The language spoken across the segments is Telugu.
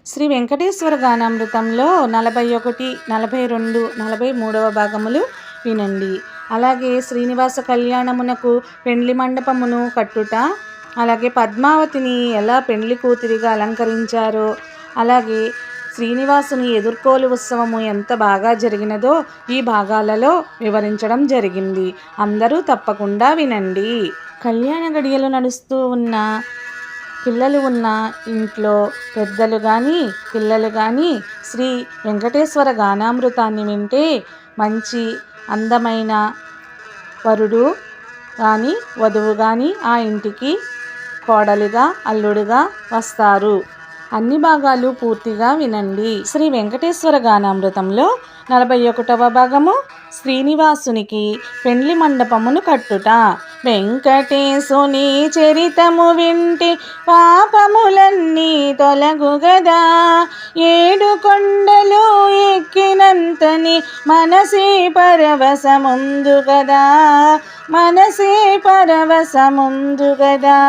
శ్రీ వెంకటేశ్వర గానామృతంలో 41, 42, 43వ భాగములు వినండి. అలాగే శ్రీనివాస కళ్యాణమునకు పెండ్లి మండపమును కట్టుట, అలాగే పద్మావతిని ఎలా పెండ్లి కూతురిగా అలంకరించారో, అలాగే శ్రీనివాసుని ఎదుర్కోలు ఉత్సవము ఎంత బాగా జరిగినదో ఈ భాగాలలో వివరించడం జరిగింది. అందరూ తప్పకుండా వినండి. కళ్యాణ గడియలు నడుస్తూ ఉన్న పిల్లలు ఉన్న ఇంట్లో పెద్దలు కానీ పిల్లలు కానీ శ్రీ వెంకటేశ్వర గానామృతాన్ని వింటే మంచి అందమైన వరుడు కానీ వధువు కానీ ఆ ఇంటికి కోడలిగా అల్లుడుగా వస్తారు. అన్ని భాగాలు పూర్తిగా వినండి. శ్రీ వెంకటేశ్వర గానామృతంలో 41వ భాగము శ్రీనివాసునికి పెండ్లి మండపమును కట్టుట. వెంకటేశుని చరితము వింటే పాపములన్నీ తొలగు గదా, 7 కొండలు ఎక్కినంతని మనసే పరవశముందు గదా, మనసే పరవశముందు గదా.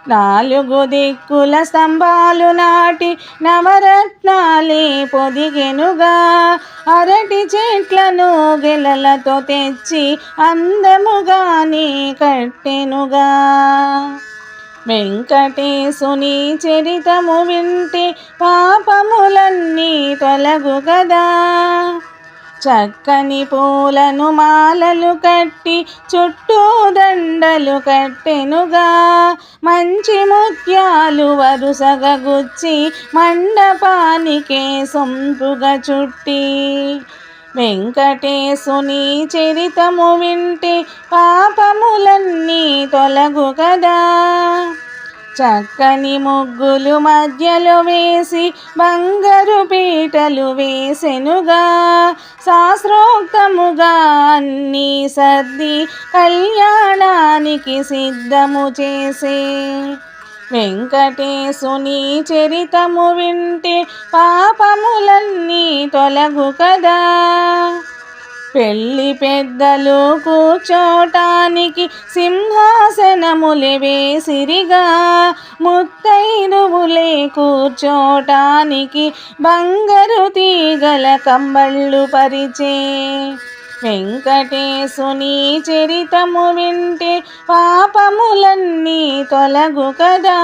4 దిక్కుల స్తంభాలు నాటి నవరత్నాలే పొదిగెనుగా, అరటి చెట్లను గెలలతో తెచ్చి అందముగానే కట్టెనుగా. వెంకటేశుని చరితము వింటే పాపములన్నీ తొలగు గదా, చక్కని పూలను మాలలు కట్టి చుట్టూ దండలు కట్టెనుగా, మంచి ముత్యాలు వరుసగా గుచ్చి మండపానికే సొంపుగా చుట్టి. వెంకటేశుని చరితము వింటే పాపములన్నీ తొలగు కదా, చక్కని ముగ్గులు మధ్యలో వేసి బంగారు పీటలు వేసెనుగా, శాస్త్రోక్తముగా అన్నీ సర్ది కళ్యాణానికి సిద్ధము చేసే. వెంకటేశుని చరితము వింటే పాపములన్నీ తొలగు కదా, పెళ్ళి పెద్దలు కూర్చోటానికి సింహాసనములే వేసిరిగా, ముత్తైదువులే కూర్చోటానికి బంగారు తీగల కంబళ్ళు పరిచే. వెంకటేశుని చరితము వింటే పాపములన్నీ తొలగు కదా,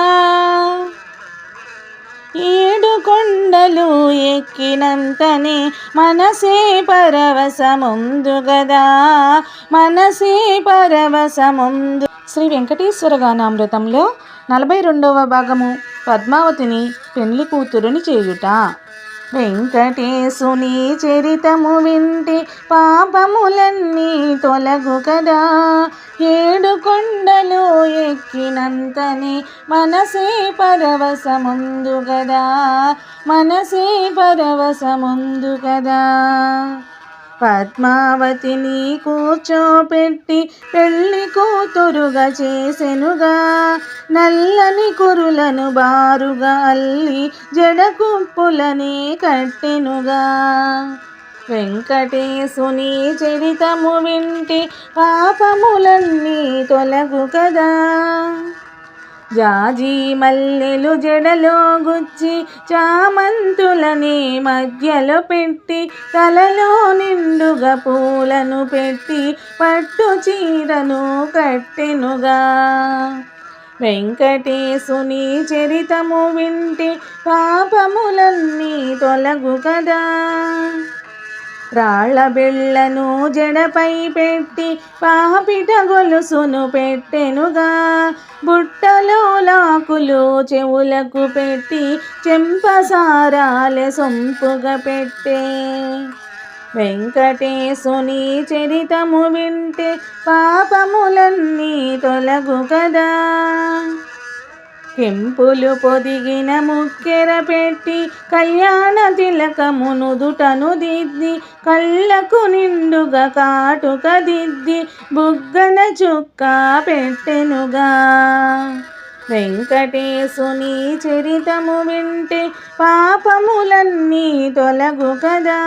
7 కొండలు ఎక్కినంతనే మనసే పరవశముందు గదా, మనసే పరవశముందు. శ్రీ వెంకటేశ్వర గానామృతంలో 42వ భాగము పద్మావతిని పెండ్లి కూతురుని చేయుట. వెంకటేశుని చరితము వింటే పాపములన్నీ తొలగు కదా, 7 కొండలు ఎక్కినంతనే మనసే పరవశముందు గదా, మనసే పరవశముందు గదా. పద్మావతిని కూర్చోపెట్టి పెళ్లి కూతురుగా చేసెనుగా, నల్లని కురులను బారుగా అల్లి జడకుప్పులనే కట్టెనుగా. వెంకటేశుని చరితము వింటే పాపములన్నీ తొలగు కదా, జాజి మల్లెలు జడలో గుచ్చి చామంతులని మధ్యలో పెట్టి తలలో నిండుగా పూలను పెట్టి పట్టు చీరను కట్టెనుగా. వెంకటేశుని చరితము వింటే పాపములన్నీ తొలగు కదా, రాళ్ళ బెళ్ళను జడపై పెట్టి పాపిట గొలుసును పెట్టెనుగా, బుట్టలో లాకులు చెవులకు పెట్టి చెంపసారాలే సొంపుగా పెట్టే. వెంకటేశుని చరితము వింటే పాపములన్నీ తొలగు కదా, కెంపులు పొదిగిన ముక్కెర పెట్టి కళ్యాణ తిలకము నుదుటను దిద్ది, కళ్ళకు నిండుగా కాటుక దిద్ది బుగ్గన చుక్క పెట్టెనుగా. వెంకటేశుని చరితము వింటే పాపములన్నీ తొలగు కదా,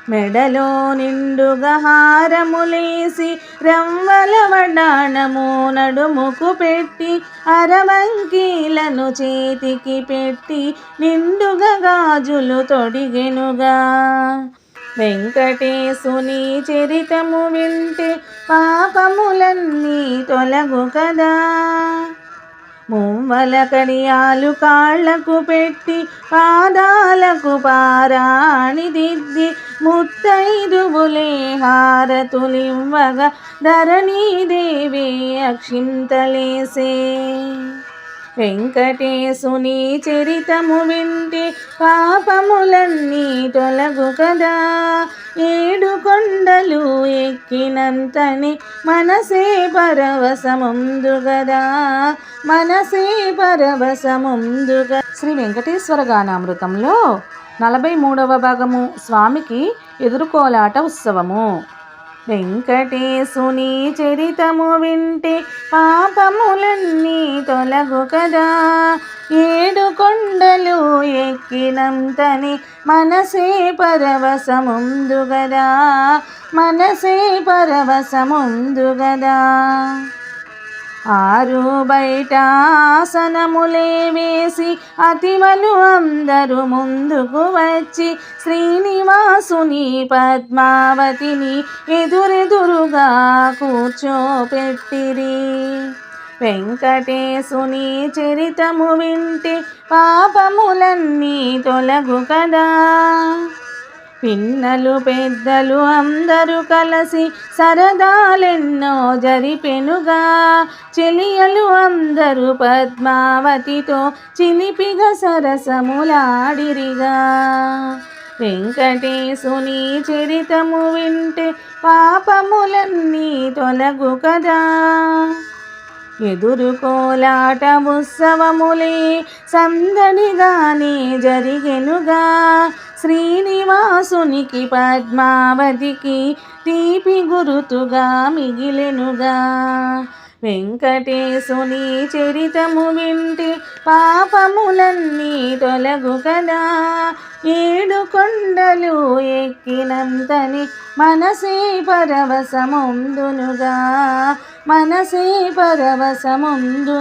మెడలో నిండుగా హారములేసి రవ్వల వడ్డాణము నడుముకు పెట్టి అరవంకీలను చేతికి పెట్టి నిండుగా గాజులు తొడిగెనుగా. వెంకటేశుని చరితము వింటే పాపములన్నీ తొలగు కదా. మువ్వల కడియాలు కాళ్లకు పెట్టి పాదాలకు పారాణి దిద్ది ముత్తైదువులే హారతులివ్వగా ధరణీదేవి అక్షింతలేసే. వెంకటేశుని చరితము వింటే పాపములన్నీ తొలగు కదా. 7 కొండలు ఎక్కినంతని మనసే పరవశముందుగదా, మనసే పరవశముందుగా. శ్రీ వెంకటేశ్వర గానామృతంలో 43వ భాగము స్వామికి ఎదురుకోలాట ఉత్సవము. వెంకటేశుని చరితము వింటే పాపములన్నీ తొలగు కదా. 7 కొండలు ఎక్కినంతని మనసే పరవశముందుగదా, మనసే పరవశముందుగదా. 6 బయట ఆసనములే వేసి అతిమలు అందరూ ముందుకు వచ్చి శ్రీనివాసుని పద్మావతిని ఎదురెదురుగా కూర్చోపెట్టిరి. వెంకటేశుని చరితము వింటే పాపములన్నీ తొలగు కదా. పిన్నలు పెద్దలు అందరూ కలిసి సరదాలెన్నో జరిపెనుగా. చెలియలు అందరూ పద్మావతితో చిలిపిగా సరసములాడిరిగా. వెంకటేశుని చరితము వింటే పాపములన్నీ తొలగు కదా. ఎదురుకోలాట ఉత్సవములే సందడిగానే జరిగెనుగా. శ్రీనివాసునికి పద్మావతికి తీపి గురుతుగా మిగిలెనుగా. వెంకటేశుని చరితము వింటే పాపములన్నీ తొలగు కదా. 7 కొండలు ఎక్కినంతని మనసే పరవశముందునుగా, మనసే పరవశముందును.